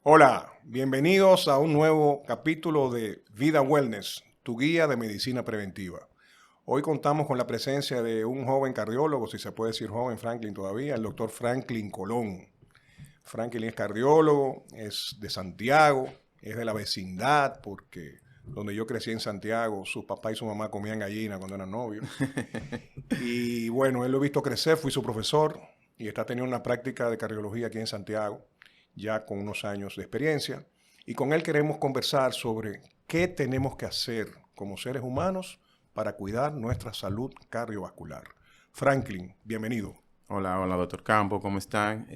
Hola, bienvenidos a un nuevo capítulo de Vida Wellness, tu guía de medicina preventiva. Hoy contamos con la presencia de un joven cardiólogo, si se puede decir joven Franklin todavía, el doctor Franklin Colón. Franklin es cardiólogo, es de Santiago, es de la vecindad, porque donde yo crecí en Santiago, su papá y su mamá comían gallina cuando eran novios. Y bueno, él lo he visto crecer, fui su profesor y está teniendo una práctica de cardiología aquí en Santiago, ya con unos años de experiencia. Y con él queremos conversar sobre qué tenemos que hacer como seres humanos para cuidar nuestra salud cardiovascular. Franklin, bienvenido. Hola, doctor Campo, ¿cómo están?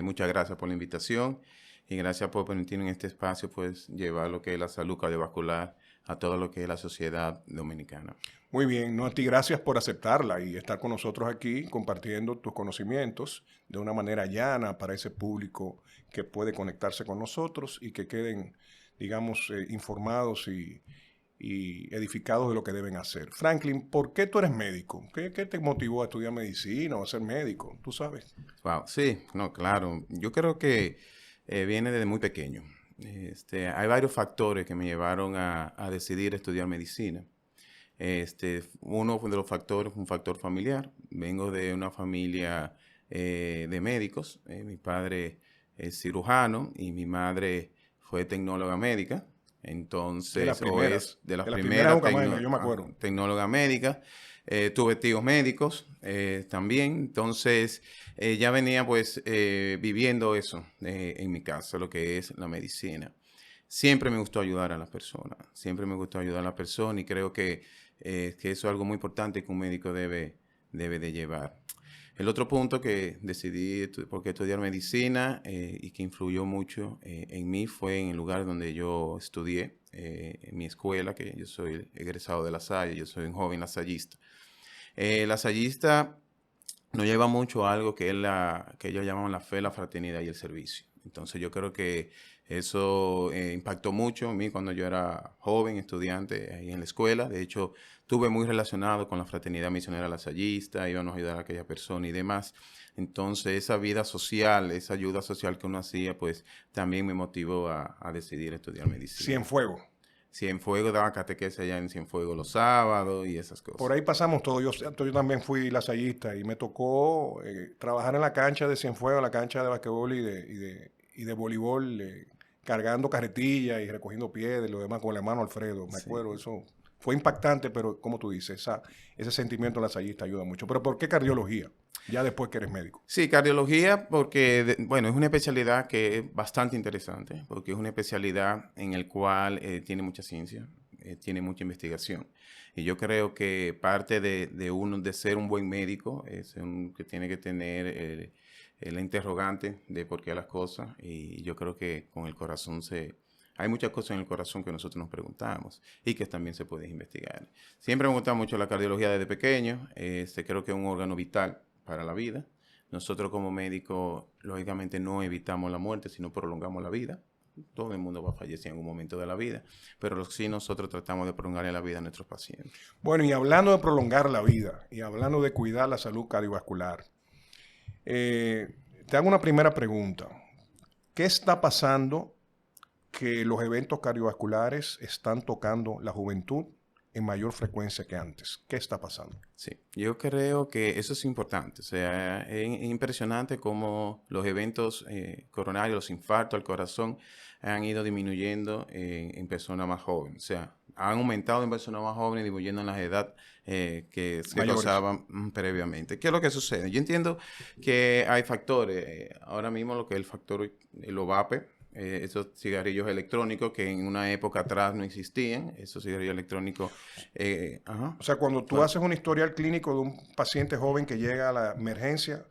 Muchas gracias por la invitación y gracias por permitirme en este espacio pues llevar lo que es la salud cardiovascular a todo lo que es la sociedad dominicana. Muy bien, no a ti, gracias por aceptarla y estar con nosotros aquí compartiendo tus conocimientos de una manera llana para ese público que puede conectarse con nosotros y que queden, digamos, informados y edificados de lo que deben hacer. Franklin, ¿por qué tú eres médico? ¿Qué te motivó a estudiar medicina o a ser médico? ¿Tú sabes? Wow, sí, no, claro. Yo creo que viene desde muy pequeño. Hay varios factores que me llevaron a decidir estudiar medicina. Uno de los factores fue un factor familiar. Vengo de una familia de médicos. Mi padre es cirujano y mi madre fue tecnóloga médica. De las Entonces, o es primeras, de las de las primeras primeras Ucamaima, yo me acuerdo. tecnóloga médica. Tuve tíos médicos también. Entonces, ya venía pues viviendo eso en mi casa, lo que es la medicina. Siempre me gustó ayudar a las personas, siempre me gustó ayudar a las personas y creo que eso es algo muy importante que un médico debe de llevar. El otro punto que decidí por qué estudiar medicina y que influyó mucho en mí fue en el lugar donde yo estudié, en mi escuela, que yo soy egresado de La Salle, yo soy un joven lasallista. Lasallista nos lleva mucho a algo que es que ellos llaman la fe, la fraternidad y el servicio. Entonces yo creo que eso impactó mucho en mí cuando yo era joven, estudiante ahí en la escuela. De hecho, estuve muy relacionado con la fraternidad misionera lasallista, íbamos a ayudar a aquella persona y demás. Entonces esa vida social, esa ayuda social que uno hacía, pues también me motivó a decidir estudiar medicina. Cienfuegos. Cienfuegos daba catequesis allá en Cienfuegos los sábados y esas Por cosas. ahí pasamos todo. Yo también fui lasallista y me tocó trabajar en la cancha de Cienfuegos, la cancha de basquetbol y de voleibol, cargando carretillas y recogiendo piedras y lo demás con el hermano Alfredo. Me Sí. acuerdo, eso fue impactante, pero como tú dices, ese sentimiento lasallista ayuda mucho. Pero ¿por qué cardiología? Ya después que eres médico. Sí, cardiología, porque, bueno, es una especialidad que es bastante interesante, porque es una especialidad en el cual tiene mucha ciencia, tiene mucha investigación. Y yo creo que parte de uno, de ser un buen médico, es que tiene que tener la interrogante de por qué las cosas. Y yo creo que con el corazón hay muchas cosas en el corazón que nosotros nos preguntamos y que también se pueden investigar. Siempre me gusta mucho la cardiología desde pequeño, creo que es un órgano vital para la vida. Nosotros como médicos, lógicamente, no evitamos la muerte, sino prolongamos la vida. Todo el mundo va a fallecer en algún momento de la vida, pero sí nosotros tratamos de prolongar la vida a nuestros pacientes. Bueno, y hablando de prolongar la vida y hablando de cuidar la salud cardiovascular, te hago una primera pregunta. ¿Qué está pasando que los eventos cardiovasculares están tocando la juventud en mayor frecuencia que antes? ¿Qué está pasando? Sí, yo creo que eso es importante. O sea, es impresionante cómo los eventos coronarios, los infartos al corazón, han ido disminuyendo en personas más jóvenes. O sea, han aumentado en personas más jóvenes, disminuyendo en las edades que se Mayores. causaban previamente. ¿Qué es lo que sucede? Yo entiendo que hay factores. Ahora mismo lo que es el factor, el OVAPE, esos cigarrillos electrónicos que en una época atrás no existían, esos cigarrillos electrónicos, ajá, O sea, cuando tú haces un historial clínico de un paciente joven que llega a la emergencia,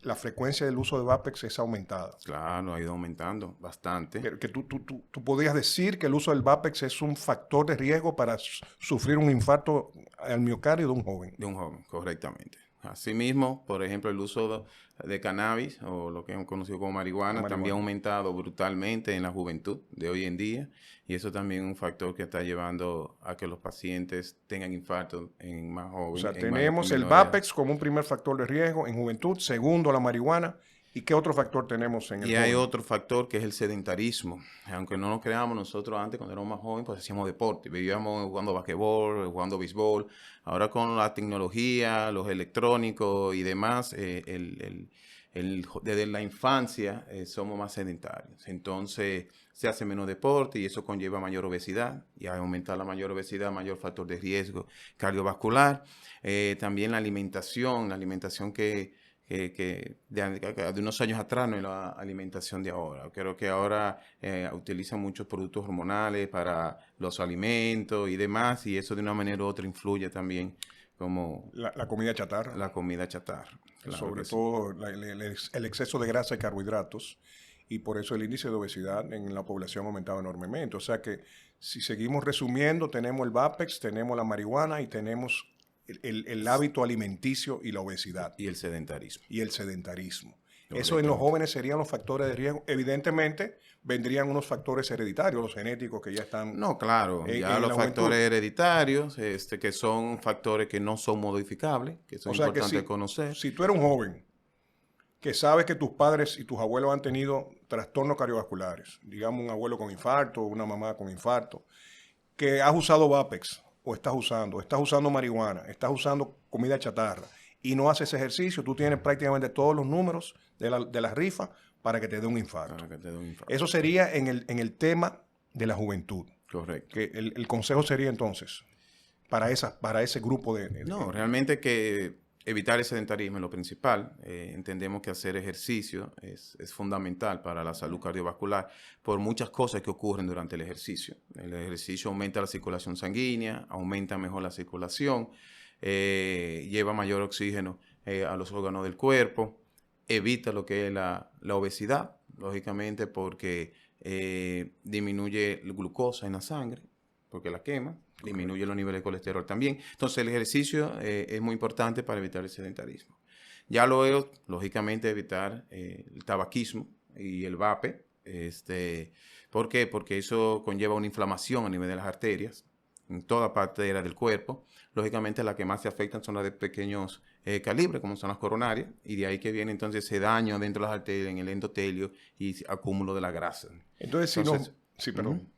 la frecuencia del uso de Vapex es aumentada. claro, ha ido aumentando bastante. Pero que tú podrías decir que el uso del Vapex es un factor de riesgo para sufrir un infarto al miocardio de un joven. De un joven, correctamente. Asimismo, por ejemplo, el uso de cannabis o lo que hemos conocido como La marihuana también ha marihuana. aumentado brutalmente en la juventud de hoy en día y eso también es un factor que está llevando a que los pacientes tengan infartos en más O jóvenes, sea, en tenemos el menor edad. Vapex como un primer factor de riesgo en juventud, segundo la marihuana ¿Y qué otro factor tenemos en el Y hay joven? otro factor que es el sedentarismo. Aunque no nos creamos, nosotros antes, cuando éramos más jóvenes, pues hacíamos deporte. Vivíamos jugando basquetbol, jugando béisbol. Ahora con la tecnología, los electrónicos y demás, desde la infancia somos más sedentarios. Entonces se hace menos deporte y eso conlleva mayor obesidad. Y al aumentar la mayor obesidad, mayor factor de riesgo cardiovascular. También la alimentación que de unos años atrás no es la alimentación de ahora. Creo que ahora utilizan muchos productos hormonales para los alimentos y demás, y eso de una manera u otra influye también como La comida chatarra. la comida chatarra. Claro Sobre que sí. todo el exceso de grasa y carbohidratos, y por eso el índice de obesidad en la población ha aumentado enormemente. O sea que si seguimos resumiendo, tenemos el VAPEX, tenemos la marihuana y tenemos el hábito alimenticio y la obesidad Y el sedentarismo. y el sedentarismo. Eso en los Correctamente. jóvenes serían los factores de riesgo. Evidentemente vendrían unos factores hereditarios, los genéticos que ya están No, claro, ya en los la juventud. factores hereditarios, que son factores que no son modificables, que son O sea que importantes conocer. si tú eres un joven que sabes que tus padres y tus abuelos han tenido trastornos cardiovasculares, digamos un abuelo con infarto, una mamá con infarto, que has usado Vapex o estás usando marihuana, estás usando comida chatarra y no haces ejercicio, tú tienes prácticamente todos los números de la rifa para que te dé un infarto. Para que te dé un infarto. Eso sería en el tema de la juventud. Correcto. Que el consejo sería entonces para ese grupo No, realmente que evitar el sedentarismo es lo principal. Entendemos que hacer ejercicio es fundamental para la salud cardiovascular por muchas cosas que ocurren durante el ejercicio. El ejercicio aumenta la circulación sanguínea, aumenta mejor la circulación, lleva mayor oxígeno a los órganos del cuerpo, evita lo que es la obesidad, lógicamente porque disminuye la glucosa en la sangre, porque la quema. Disminuye los niveles de colesterol también. Entonces el ejercicio es muy importante para evitar el sedentarismo. Ya luego, lógicamente, evitar el tabaquismo y el vape. ¿Por qué? Porque eso conlleva una inflamación a nivel de las arterias en toda parte del cuerpo. Lógicamente las que más se afectan son las de pequeños calibres, como son las coronarias, y de ahí que viene entonces ese daño dentro de las arterias, en el endotelio y acúmulo de la grasa. Entonces, sí, perdón.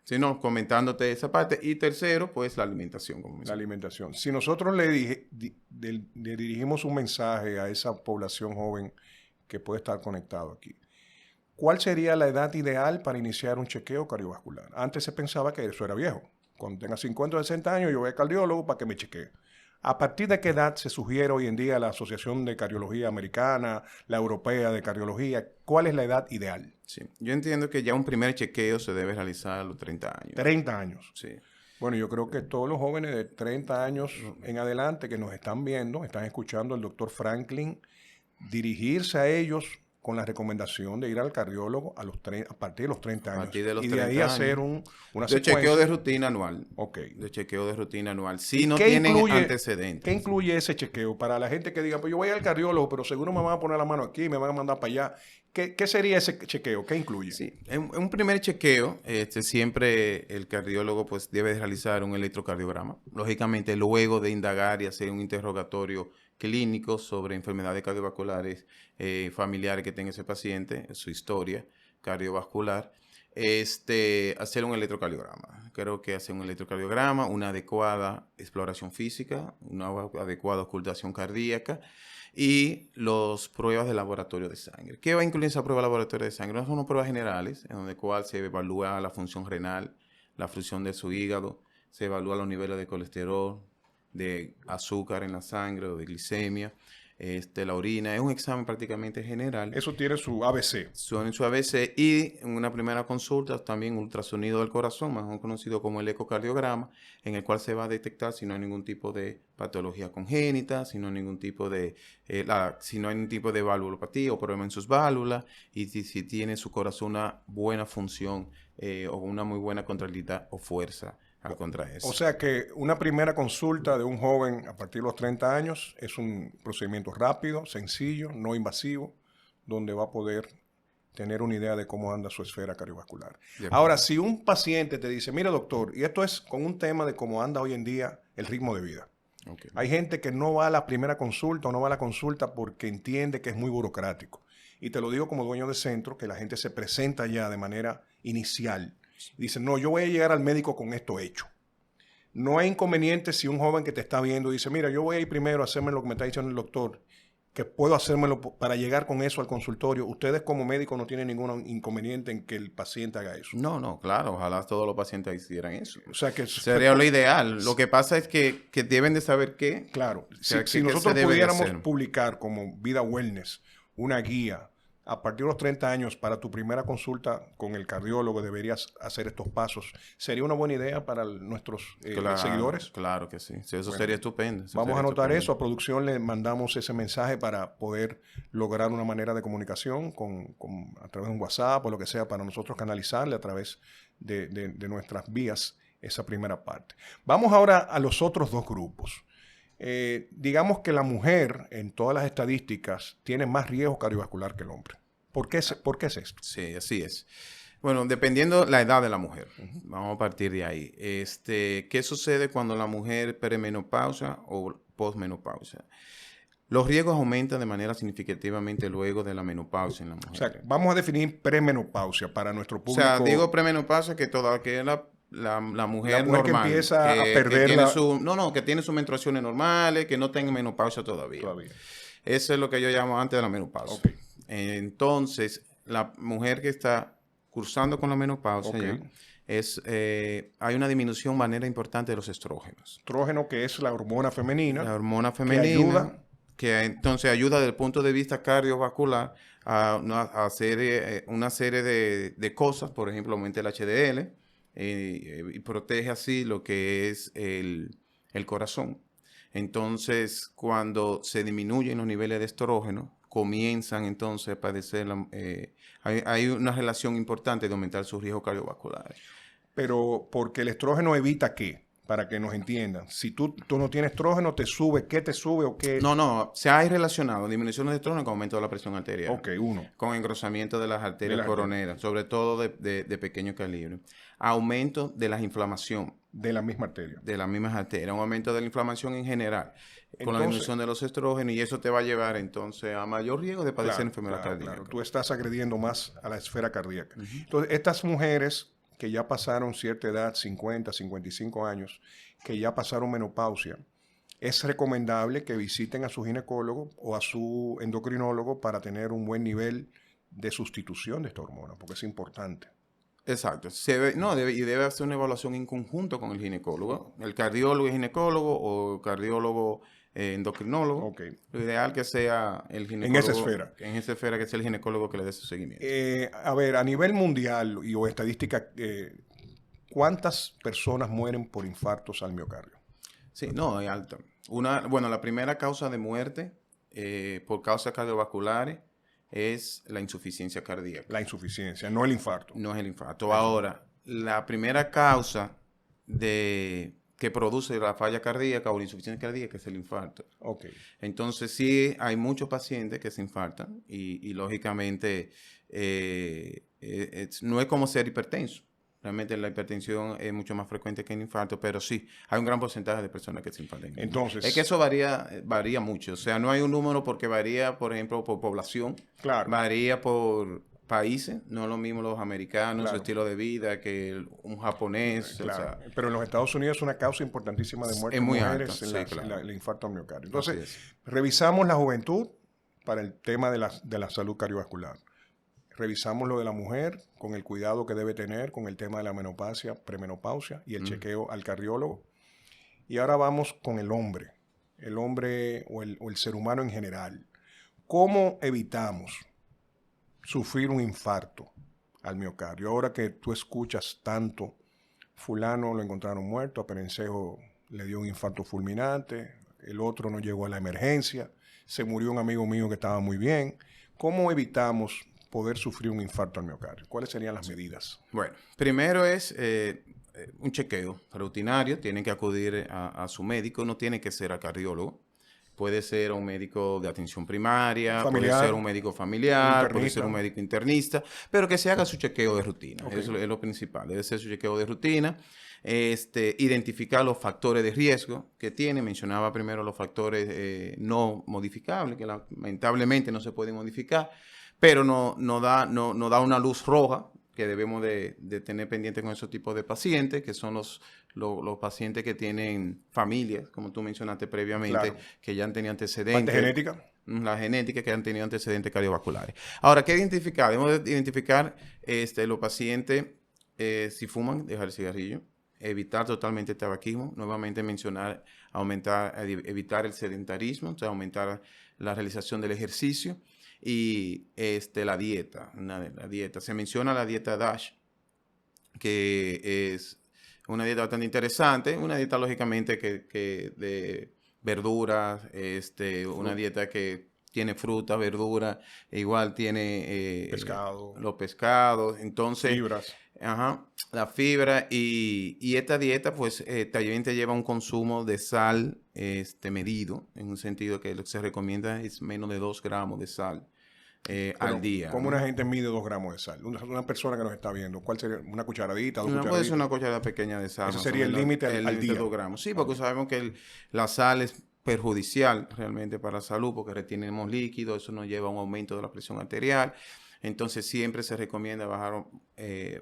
Sino comentándote esa parte. Y tercero, pues la alimentación. Como la alimentación. Si nosotros le dirigimos un mensaje a esa población joven que puede estar conectado aquí, ¿cuál sería la edad ideal para iniciar un chequeo cardiovascular? Antes se pensaba que eso era viejo. Cuando tenga 50 o 60 años, yo voy al cardiólogo para que me chequee. ¿A partir de qué edad se sugiere hoy en día la Asociación de Cardiología Americana, la Europea de Cardiología? ¿Cuál es la edad ideal? Sí, yo entiendo que ya un primer chequeo se debe realizar a los 30 años. 30 años. Sí. Bueno, yo creo que todos los jóvenes de 30 años en adelante que nos están viendo, están escuchando al doctor Franklin dirigirse a ellos con la recomendación de ir al cardiólogo a partir de los 30 años. A partir de los y 30 de ahí años. hacer una De secuencia. chequeo de rutina anual. Ok. De chequeo de rutina anual. Si no ¿Qué tienen incluye- antecedentes. ¿Qué incluye ese chequeo? Para la gente que diga, pues yo voy al cardiólogo, pero seguro me van a poner la mano aquí, me van a mandar para allá. ¿Qué sería ese chequeo? ¿Qué incluye? Sí, en un primer chequeo, siempre el cardiólogo pues debe realizar un electrocardiograma. Lógicamente, luego de indagar y hacer un interrogatorio clínico sobre enfermedades cardiovasculares familiares que tenga ese paciente, su historia cardiovascular, hacer un electrocardiograma. Creo que hacer un electrocardiograma, una adecuada exploración física, una adecuada ocultación cardíaca y las pruebas de laboratorio de sangre. ¿Qué va a incluir esa prueba de laboratorio de sangre? No son pruebas generales, en donde cual se evalúa la función renal, la función de su hígado, se evalúa los niveles de colesterol, de azúcar en la sangre o de glicemia, la orina. Es un examen prácticamente general. Eso tiene su ABC. Son su ABC y en una primera consulta también ultrasonido del corazón, más conocido como el ecocardiograma, en el cual se va a detectar si no hay ningún tipo de patología congénita, si no hay ningún tipo de valvulopatía o problema en sus válvulas y si tiene su corazón una buena función o una muy buena contractilidad o fuerza al contraer. O sea que una primera consulta de un joven a partir de los 30 años es un procedimiento rápido, sencillo, no invasivo, donde va a poder tener una idea de cómo anda su esfera cardiovascular. Ahora, si un paciente te dice, mira doctor, y esto es con un tema de cómo anda hoy en día el ritmo de vida. Okay. Hay gente que no va a la primera consulta o no va a la consulta porque entiende que es muy burocrático. Y te lo digo como dueño de centro, que la gente se presenta ya de manera inicial. Y dice, no, yo voy a llegar al médico con esto hecho. No hay inconveniente si un joven que te está viendo dice, mira, yo voy a ir primero a hacerme lo que me está diciendo el doctor, que puedo hacérmelo para llegar con eso al consultorio. Ustedes como médicos no tienen ningún inconveniente en que el paciente haga eso. No, no, claro, ojalá todos los pacientes hicieran eso. O sea que sería lo ideal. Lo que pasa es que deben de saber qué. Claro, O sea, si nosotros pudiéramos publicar como Vida Wellness una guía a partir de los 30 años para tu primera consulta con el cardiólogo, deberías hacer estos pasos. ¿Sería una buena idea para nuestros seguidores? Claro que sí. Eso sería estupendo. Vamos a anotar eso. A producción le mandamos ese mensaje para poder lograr una manera de comunicación a través de un WhatsApp o lo que sea, para nosotros canalizarle a través de nuestras vías esa primera parte. Vamos ahora a los otros dos grupos. Digamos que la mujer, en todas las estadísticas, tiene más riesgo cardiovascular que el hombre. ¿Por qué es esto? Sí, así es. Bueno, dependiendo la edad de la mujer. Vamos a partir de ahí. ¿Qué sucede cuando la mujer premenopausia o posmenopausia? Los riesgos aumentan de manera significativamente luego de la menopausia en la mujer. O sea, vamos a definir premenopausia para nuestro público. O sea, digo premenopausia que es la mujer normal, que empieza a perder que tiene sus menstruaciones normales, que no tenga menopausia todavía. Eso es lo que yo llamo antes de la menopausia. Okay. Entonces, la mujer que está cursando con la menopausia hay una disminución de manera importante de los estrógenos. Estrógeno, que es la hormona femenina. La hormona femenina. Que entonces ayuda desde el punto de vista cardiovascular a hacer una serie de cosas. Por ejemplo, aumenta el HDL. Y protege así lo que es el corazón. Entonces, cuando se disminuyen los niveles de estrógeno, comienzan entonces a padecer, hay una relación importante de aumentar sus riesgos cardiovasculares. Pero, porque el estrógeno evita ¿qué? Para que nos entiendan. Si tú no tienes estrógeno, ¿te sube? ¿Qué te sube o qué? No, se ha relacionado disminución de estrógeno con aumento de la presión arterial. Ok, uno. Con engrosamiento de las arterias coroneras, sobre todo de pequeño calibre. Aumento de la inflamación. De la misma arteria. De las mismas arterias. Un aumento de la inflamación en general. Con la disminución de los estrógenos, y eso te va a llevar entonces a mayor riesgo de padecer enfermedad cardíaca. Claro. Tú estás agrediendo más a la esfera cardíaca. Entonces, estas mujeres que ya pasaron cierta edad, 50, 55 años, que ya pasaron menopausia, es recomendable que visiten a su ginecólogo o a su endocrinólogo para tener un buen nivel de sustitución de esta hormona, porque es importante. Exacto. Debe hacer una evaluación en conjunto con el ginecólogo, el cardiólogo y ginecólogo o el cardiólogo endocrinólogo. Okay. Lo ideal que sea el ginecólogo. En esa esfera. En esa esfera, que sea el ginecólogo que le dé su seguimiento. A ver, a nivel mundial o estadística, ¿cuántas personas mueren por infartos al miocardio? Sí, no, es alta. La primera causa de muerte por causas cardiovasculares es la insuficiencia cardíaca. La insuficiencia, no el infarto. No es el infarto. Ahora, la primera causa que produce la falla cardíaca o la insuficiencia cardíaca es el infarto. Okay. Entonces, sí, hay muchos pacientes que se infartan y lógicamente, no es como ser hipertenso. Realmente la hipertensión es mucho más frecuente que el infarto, pero sí, hay un gran porcentaje de personas que se infartan. Entonces, es que eso varía mucho. O sea, no hay un número porque varía, por ejemplo, por población. Claro. Varía por países. No es lo mismo los americanos, su estilo de vida, que un japonés. Claro. O sea, pero en los Estados Unidos es una causa importantísima de muerte de mujeres el infarto al miocardio. Entonces, revisamos la juventud para el tema de la salud cardiovascular. Revisamos lo de la mujer con el cuidado que debe tener con el tema de la menopausia, premenopausia y el chequeo al cardiólogo. Y ahora vamos con el hombre o el ser humano en general. ¿Cómo evitamos sufrir un infarto al miocardio? Ahora que tú escuchas tanto, fulano lo encontraron muerto, a Perencejo le dio un infarto fulminante, el otro no llegó a la emergencia, se murió un amigo mío que estaba muy bien. ¿Cómo evitamos poder sufrir un infarto al miocardio? ¿Cuáles serían las medidas? Bueno, primero es un chequeo rutinario. Tienen que acudir a su médico, no tiene que ser al cardiólogo, Puede ser un médico de atención primaria, Familiar, puede ser un médico familiar, puede ser internista. un médico internista, pero que se haga su chequeo de rutina. Ok. Eso es lo principal. Debe ser su chequeo de rutina. Identificar los factores de riesgo que tiene. Mencionaba primero los factores no modificables, que lamentablemente no se pueden modificar, pero no da una luz roja que debemos de tener pendiente con esos tipos de pacientes, que son los pacientes que tienen familias, como tú mencionaste previamente, Claro. que ya han tenido Parte antecedentes. genética. La genética, que han tenido antecedentes cardiovasculares. Ahora, ¿qué identificar? Debemos de identificar los pacientes, si fuman, dejar el cigarrillo, evitar totalmente el tabaquismo, nuevamente mencionar, evitar el sedentarismo, o sea, aumentar la realización del ejercicio y la dieta, la dieta. Se menciona la dieta DASH, que es una dieta bastante interesante, una dieta lógicamente que de verduras, una dieta que tiene fruta, verdura, igual tiene Pescado. los pescados, entonces, Fibras. ajá, la fibra y esta dieta pues también te lleva a un consumo de sal medido, en un sentido que lo que se recomienda es menos de 2 gramos de sal al día. ¿Cómo ¿no? una gente mide 2 gramos de sal? Una persona que nos está viendo, ¿cuál sería? ¿Una cucharadita, dos Puede ser cucharaditas? una cucharada pequeña de sal. Ese más sería o el menos, límite al límite de día. 2 gramos. Sí, porque sabemos que la sal es perjudicial realmente para la salud porque retenemos líquido, eso nos lleva a un aumento de la presión arterial. Entonces siempre se recomienda bajar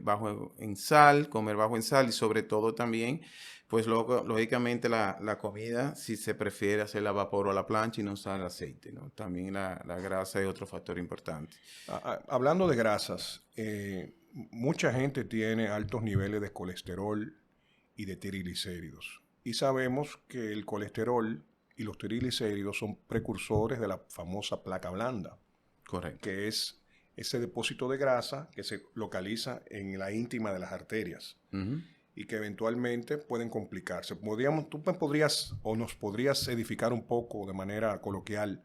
bajo en sal, comer bajo en sal y sobre todo también, pues lógicamente la comida, si se prefiere hacerla a vapor o a la plancha y no usar aceite, ¿no? También la grasa es otro factor importante. Hablando de grasas, mucha gente tiene altos niveles de colesterol y de triglicéridos. Y sabemos que el colesterol y los triglicéridos son precursores de la famosa placa blanda, Correcto. que es ese depósito de grasa que se localiza en la íntima de las arterias y que eventualmente pueden complicarse. Tú me podrías o nos podrías edificar un poco de manera coloquial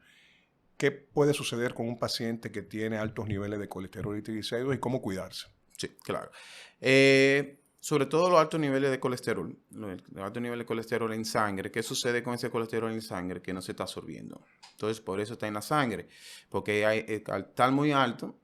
qué puede suceder con un paciente que tiene altos niveles de colesterol y triglicéridos y cómo cuidarse. Sí, claro. Sobre todo los altos niveles de colesterol, los altos niveles de colesterol en sangre. ¿Qué sucede con ese colesterol en sangre? Que no se está absorbiendo. Entonces, por eso está en la sangre. Porque al estar muy alto,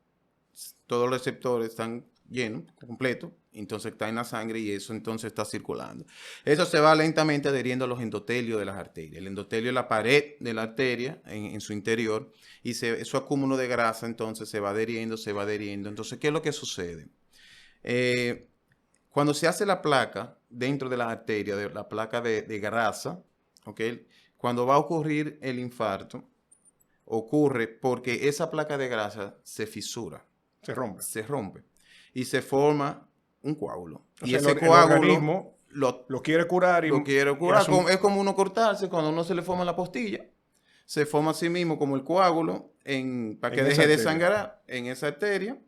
todos los receptores están llenos, completos, entonces está en la sangre y eso entonces está circulando. Eso se va lentamente adheriendo a los endotelios de las arterias. El endotelio es la pared de la arteria en su interior y su acúmulo de grasa entonces se va adheriendo, se va adheriendo. Entonces, ¿qué es lo que sucede? Cuando se hace la placa dentro de la arteria, de la placa de grasa, ¿okay? Cuando va a ocurrir el infarto, ocurre porque esa placa de grasa se fisura. Se rompe. Se rompe. Y se forma un coágulo. O y sea, ese el coágulo organismo lo quiere curar. lo quiere curar. y Es como uno cortarse cuando uno se le forma la postilla. Se forma a sí mismo como el coágulo para que En esa deje de arteria. sangrar en esa arteria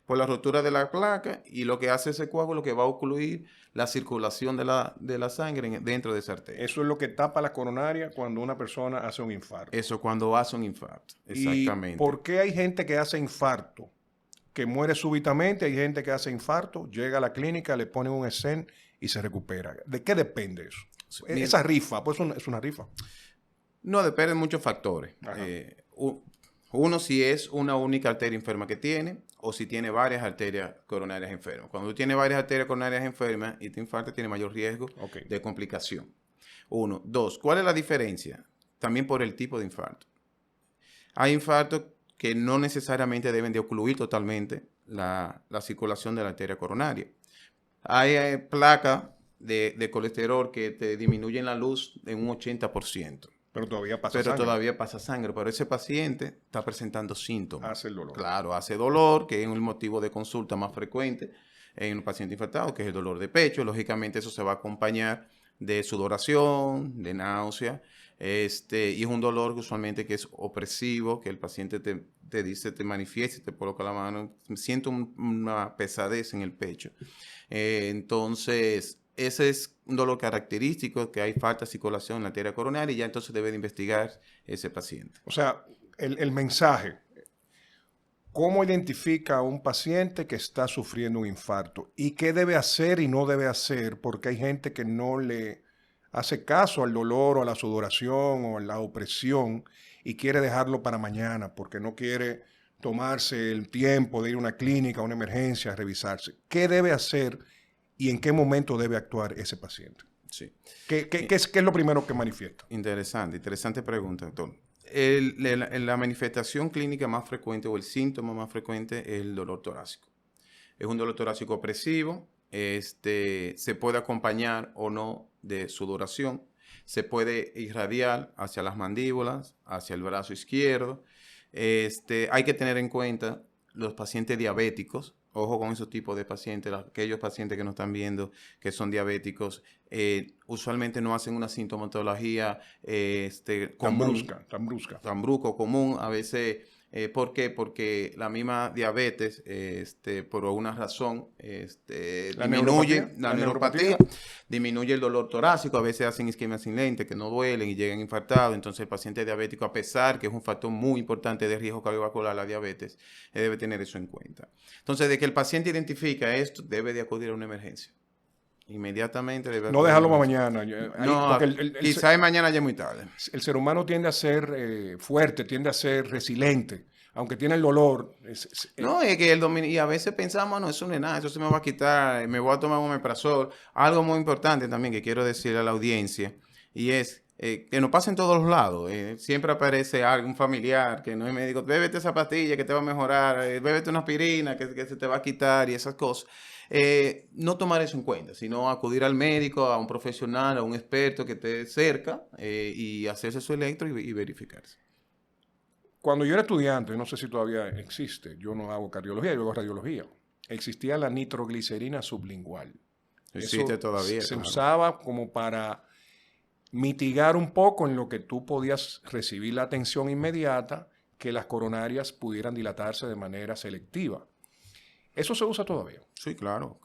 por la rotura de la placa y lo que hace ese coágulo que va a ocluir la circulación de la sangre dentro de esa arteria. Eso es lo que tapa la coronaria cuando una persona hace un infarto. Eso cuando hace un infarto. Exactamente. ¿Y por qué hay gente que hace infarto? Que muere súbitamente, hay gente que hace infarto, llega a la clínica, le ponen un stent y se recupera. ¿De qué depende eso? Mira, Esa rifa, pues es una rifa. No, depende de muchos factores. Ajá. Uno, si es una única arteria enferma que tiene o si tiene varias arterias coronarias enfermas. Cuando tú tienes varias arterias coronarias enfermas y te infarta, tiene mayor riesgo de complicación. 1. 2. ¿Cuál es la diferencia? También por el tipo de infarto. Hay infartos que no necesariamente deben de ocluir totalmente la circulación de la arteria coronaria. Hay placas de colesterol que te disminuyen la luz en un 80%. Pero todavía pasa Pero sangre. todavía pasa sangre. Pero ese paciente está presentando síntomas. Hace el dolor. Claro, hace dolor, que es el motivo de consulta más frecuente en un paciente infartado, que es el dolor de pecho. Lógicamente eso se va a acompañar de sudoración, de náusea. Y es un dolor que usualmente que es opresivo, que el paciente te dice, te manifiesta, te coloca la mano, siento una pesadez en el pecho. Entonces, ese es un dolor característico, que hay falta de circulación en la arteria coronaria y ya entonces debe de investigar ese paciente. O sea, el mensaje. ¿Cómo identifica a un paciente que está sufriendo un infarto? ¿Y qué debe hacer y no debe hacer? Porque hay gente que no le hace caso al dolor o a la sudoración o a la opresión y quiere dejarlo para mañana porque no quiere tomarse el tiempo de ir a una clínica, a una emergencia, a revisarse. ¿Qué debe hacer y en qué momento debe actuar ese paciente? Sí. ¿Qué es lo primero que manifiesta? Interesante pregunta, doctor. La manifestación clínica más frecuente o el síntoma más frecuente es el dolor torácico. Es un dolor torácico opresivo, se puede acompañar o no de sudoración, se puede irradiar hacia las mandíbulas, hacia el brazo izquierdo. Hay que tener en cuenta los pacientes diabéticos. Ojo con esos tipos de pacientes, aquellos pacientes que nos están viendo que son diabéticos, usualmente no hacen una sintomatología común, tan brusca, común. A veces, ¿por qué? Porque la misma diabetes, por una razón, disminuye la neuropatía, disminuye el dolor torácico. A veces hacen isquemia sin lente, que no duelen y llegan infartados. Entonces, el paciente diabético, a pesar que es un factor muy importante de riesgo cardiovascular, la diabetes, debe tener eso en cuenta. Entonces, de que el paciente identifica esto, debe de acudir a una emergencia. Inmediatamente debe. No dejarlo para mañana. No, quizás mañana ya es muy tarde. El ser humano tiende a ser fuerte, tiende a ser resiliente, aunque tiene el dolor. No, es que y a veces pensamos, no, eso no es nada, eso se me va a quitar, me voy a tomar un omeprazol. Algo muy importante también que quiero decirle a la audiencia, y es que nos pasa en todos los lados. Siempre aparece algún familiar que no es médico, bébete esa pastilla que te va a mejorar, bébete una aspirina que se te va a quitar y esas cosas. No tomar eso en cuenta, sino acudir al médico, a un profesional, a un experto que esté cerca y hacerse su electro y verificarse. Cuando yo era estudiante, no sé si todavía existe, yo no hago cardiología, yo hago radiología, existía la nitroglicerina sublingual. Existe todavía. Se usaba como para mitigar un poco en lo que tú podías recibir la atención inmediata, que las coronarias pudieran dilatarse de manera selectiva. ¿Eso se usa todavía? Sí, claro.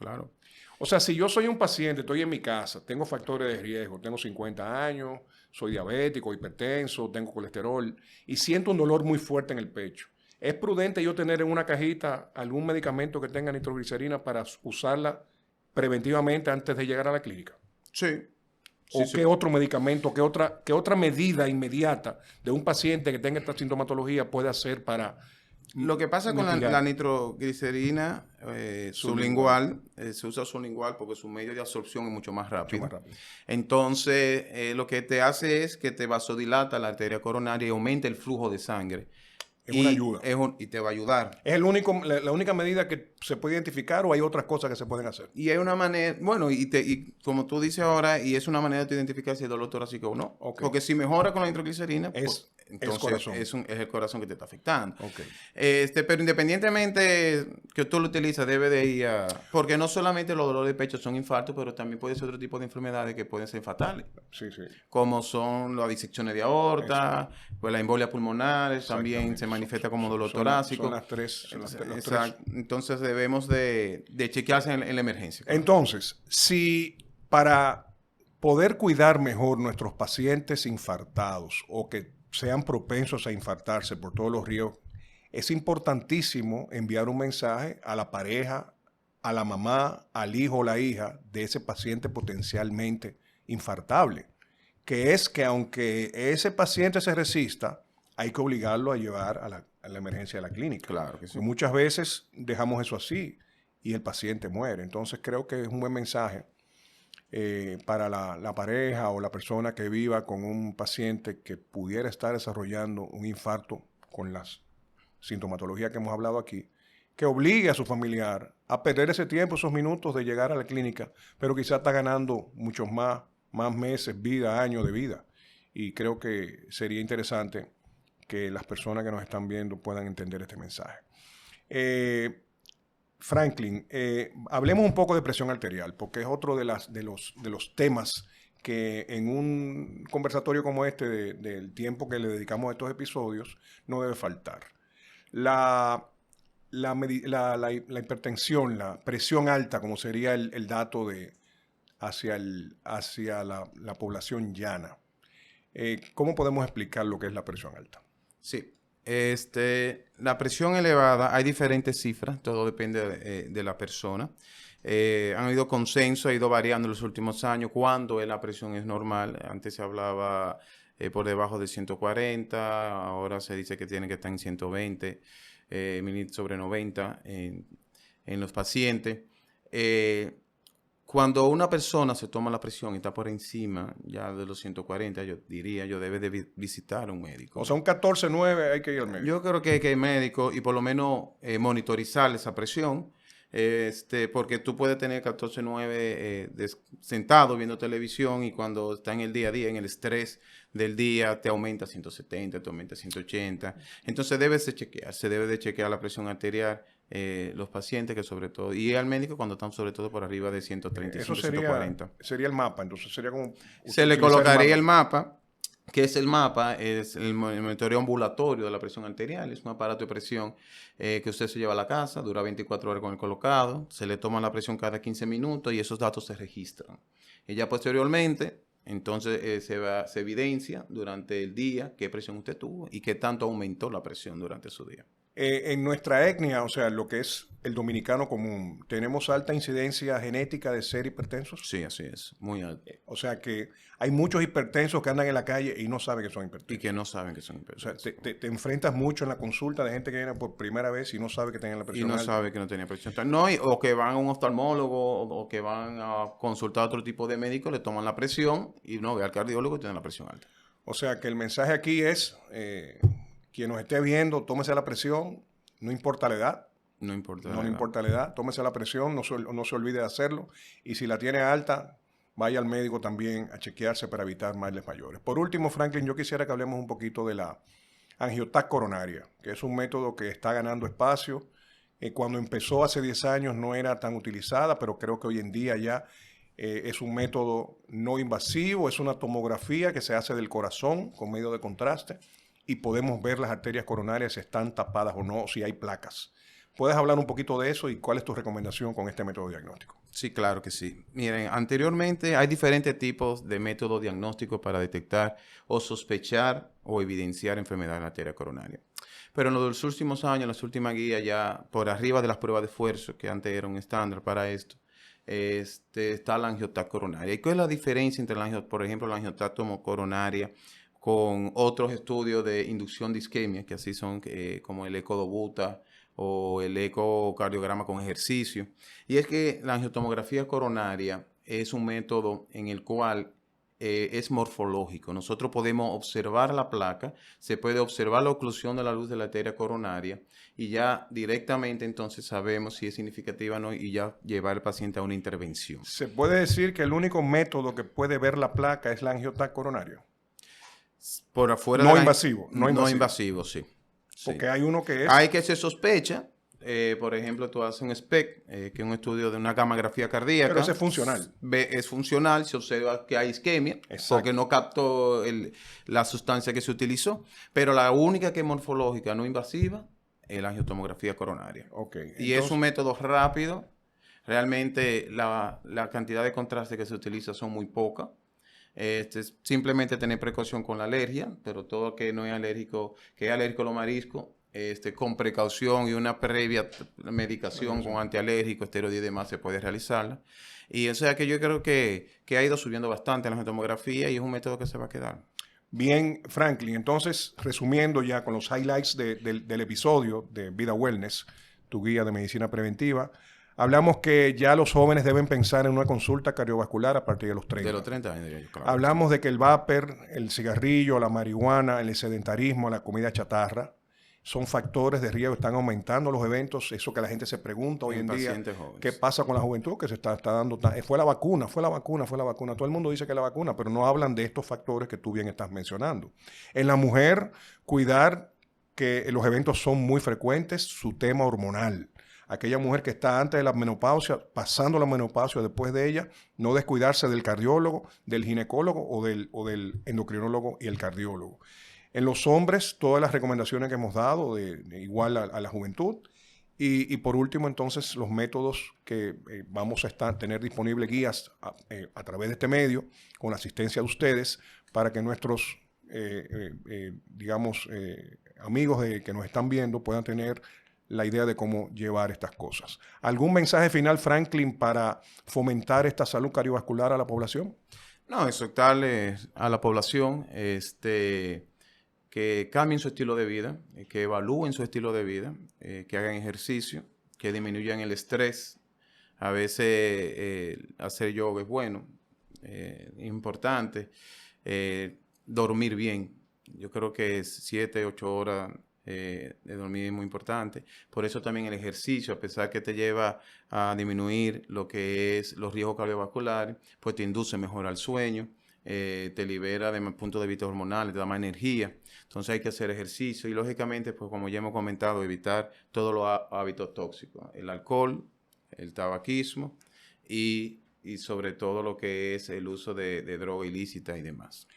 O sea, si yo soy un paciente, estoy en mi casa, tengo factores de riesgo, tengo 50 años, soy diabético, hipertenso, tengo colesterol y siento un dolor muy fuerte en el pecho, ¿es prudente yo tener en una cajita algún medicamento que tenga nitroglicerina para usarla preventivamente antes de llegar a la clínica? Sí. ¿Qué otro medicamento, qué otra medida inmediata de un paciente que tenga esta sintomatología puede hacer para... Lo que pasa con la nitroglicerina sublingual, se usa sublingual porque su medio de absorción es mucho más rápido. Entonces, lo que te hace es que te vasodilata la arteria coronaria y aumenta el flujo de sangre. Es una ayuda. Y te va a ayudar. ¿Es la única medida que se puede identificar o hay otras cosas que se pueden hacer? Y hay una manera, bueno, y como tú dices ahora, y es una manera de identificar si el dolor torácico o no. Okay. Porque si mejora con la nitroglicerina, entonces es el corazón que te está afectando. Okay. Pero independientemente que tú lo utilizas, debe de ir a... Porque no solamente los dolores de pecho son infartos, pero también puede ser otro tipo de enfermedades que pueden ser fatales. Sí. Como son las disecciones de aorta, pues la embolia pulmonar, también se manifiesta como dolor torácico. Son las tres. Exacto. Entonces debemos de chequearse en la emergencia. Claro. Entonces, si para poder cuidar mejor nuestros pacientes infartados o que sean propensos a infartarse por todos los riesgos, es importantísimo enviar un mensaje a la pareja, a la mamá, al hijo o la hija de ese paciente potencialmente infartable, que es que aunque ese paciente se resista, hay que obligarlo a llevar a la emergencia de la clínica. Claro que sí. Muchas veces dejamos eso así y el paciente muere. Entonces creo que es un buen mensaje para la pareja o la persona que viva con un paciente que pudiera estar desarrollando un infarto con las sintomatologías que hemos hablado aquí, que obligue a su familiar a perder ese tiempo, esos minutos de llegar a la clínica, pero quizás está ganando muchos más meses, vida, años de vida. Y creo que sería interesante que las personas que nos están viendo puedan entender este mensaje. Franklin, hablemos un poco de presión arterial, porque es otro de los temas que en un conversatorio como este, del tiempo que le dedicamos a estos episodios, no debe faltar. La hipertensión, la presión alta, como sería el dato hacia la población llana. ¿Cómo podemos explicar lo que es la presión alta? Sí. La presión elevada, hay diferentes cifras, todo depende de la persona. Han habido consenso, ha ido variando en los últimos años cuando la presión es normal. Antes se hablaba por debajo de 140, ahora se dice que tiene que estar en 120 mililitros sobre 90 en los pacientes. Cuando una persona se toma la presión y está por encima ya de los 140, yo debe de visitar a un médico. O sea, un 14,9 hay que ir al médico. Yo creo que hay que ir al médico y por lo menos monitorizar esa presión, porque tú puedes tener 14,9 sentado viendo televisión y cuando está en el día a día, en el estrés del día, te aumenta 170, te aumenta 180. Entonces se debe de chequear la presión arterial. Los pacientes que sobre todo, y al médico cuando están sobre todo por arriba de 135, Eso 140. sería el mapa, entonces sería como... Se le colocaría el mapa. ¿Qué es el mapa? Es el monitoreo ambulatorio de la presión arterial. Es un aparato de presión que usted se lleva a la casa, dura 24 horas con el colocado, se le toma la presión cada 15 minutos y esos datos se registran. Y ya posteriormente, entonces se evidencia durante el día qué presión usted tuvo y qué tanto aumentó la presión durante su día. En nuestra etnia, o sea, lo que es el dominicano común, ¿tenemos alta incidencia genética de ser hipertensos? Sí, así es, muy alto. O sea que hay muchos hipertensos que andan en la calle y no saben que son hipertensos. Y que no saben que son O hipertensos. sea, te enfrentas mucho en la consulta de gente que viene por primera vez y no sabe que tienen la Y presión no alta. sabe que no tenía presión alta. No, o que van a un oftalmólogo o que van a consultar a otro tipo de médico, le toman la presión y no ve al cardiólogo y tiene la presión alta. O sea que el mensaje aquí es, quien nos esté viendo, tómese la presión, no importa la edad. No importa. No le importa la edad, tómese la presión, no se olvide de hacerlo. Y si la tiene alta, vaya al médico también a chequearse para evitar males mayores. Por último, Franklin, yo quisiera que hablemos un poquito de la angiotac coronaria, que es un método que está ganando espacio. Cuando empezó hace 10 años no era tan utilizada, pero creo que hoy en día ya es un método no invasivo, es una tomografía que se hace del corazón con medio de contraste y podemos ver las arterias coronarias si están tapadas o no, si hay placas. ¿Puedes hablar un poquito de eso y cuál es tu recomendación con este método diagnóstico? Sí, claro que sí. Miren, anteriormente hay diferentes tipos de métodos diagnósticos para detectar o sospechar o evidenciar enfermedad en la arteria coronaria. Pero en los últimos años, las últimas guías ya por arriba de las pruebas de esfuerzo, que antes era un estándar para esto, está la angiotac coronaria. ¿Y cuál es la diferencia entre, por ejemplo, la angiotac coronaria con otros estudios de inducción de isquemia, que así son como el ecodobuta o el ecocardiograma con ejercicio? Y es que la angiotomografía coronaria es un método en el cual es morfológico. Nosotros podemos observar la placa, se puede observar la oclusión de la luz de la arteria coronaria y ya directamente entonces sabemos si es significativa o no y ya llevar al paciente a una intervención. ¿Se puede decir que el único método que puede ver la placa es la angiotac coronaria? Por afuera No de invasivo. No invasivo, sí. Porque hay uno que es... Hay que se sospecha. Por ejemplo, tú haces un SPECT, que es un estudio de una gammagrafía cardíaca. Pero ese es funcional. Es funcional, se observa que hay isquemia, Exacto. porque no captó la sustancia que se utilizó. Pero la única que es morfológica, no invasiva, es la angiotomografía coronaria. Okay, y es un método rápido. Realmente la cantidad de contraste que se utiliza son muy pocas. Simplemente tener precaución con la alergia, pero todo que no es alérgico, que es alérgico a los mariscos, con precaución y una previa medicación con antialérgico, esteroide y demás se puede realizarla. Y o sea que yo creo que ha ido subiendo bastante la tomografía y es un método que se va a quedar. Bien, Franklin, entonces resumiendo ya con los highlights del episodio de Vida Wellness, tu guía de medicina preventiva, hablamos que ya los jóvenes deben pensar en una consulta cardiovascular a partir de los 30. De los 30 años, claro. Hablamos de que el vapor, el cigarrillo, la marihuana, el sedentarismo, la comida chatarra, son factores de riesgo, están aumentando los eventos, eso que la gente se pregunta hoy en día, ¿qué pasa con la juventud? Que se está dando, fue la vacuna, todo el mundo dice que es la vacuna, pero no hablan de estos factores que tú bien estás mencionando. En la mujer, cuidar que los eventos son muy frecuentes, su tema hormonal. Aquella mujer que está antes de la menopausia, pasando la menopausia, después de ella, no descuidarse del cardiólogo, del ginecólogo o del endocrinólogo y el cardiólogo. En los hombres, todas las recomendaciones que hemos dado, igual a la juventud. Y por último, entonces, los métodos que vamos a tener disponibles, guías a través de este medio, con la asistencia de ustedes, para que nuestros, amigos que nos están viendo puedan tener la idea de cómo llevar estas cosas. ¿Algún mensaje final, Franklin, para fomentar esta salud cardiovascular a la población? No, exhortarle a la población que cambien su estilo de vida, que evalúen su estilo de vida, que hagan ejercicio, que disminuyan el estrés. A veces hacer yoga es bueno, importante. Dormir bien. Yo creo que 7, 8 horas de dormir es muy importante. Por eso también el ejercicio, a pesar que te lleva a disminuir lo que es los riesgos cardiovasculares, pues te induce mejor al sueño, te libera de punto de vista hormonal, te da más energía. Entonces hay que hacer ejercicio y lógicamente, pues como ya hemos comentado, evitar todos los hábitos tóxicos, el alcohol, el tabaquismo y sobre todo lo que es el uso de droga ilícita y demás.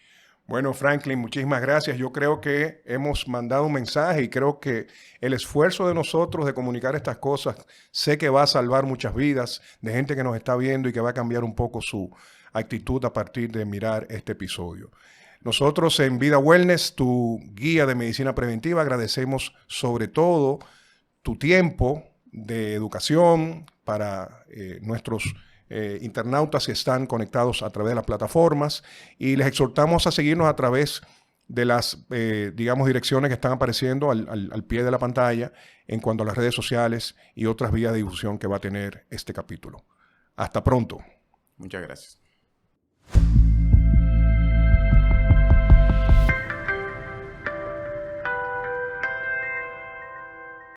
Bueno, Franklin, muchísimas gracias. Yo creo que hemos mandado un mensaje y creo que el esfuerzo de nosotros de comunicar estas cosas sé que va a salvar muchas vidas de gente que nos está viendo y que va a cambiar un poco su actitud a partir de mirar este episodio. Nosotros en Vida Wellness, tu guía de medicina preventiva, agradecemos sobre todo tu tiempo de educación para nuestros internautas que están conectados a través de las plataformas y les exhortamos a seguirnos a través de las, direcciones que están apareciendo al pie de la pantalla en cuanto a las redes sociales y otras vías de difusión que va a tener este capítulo. Hasta pronto. Muchas gracias.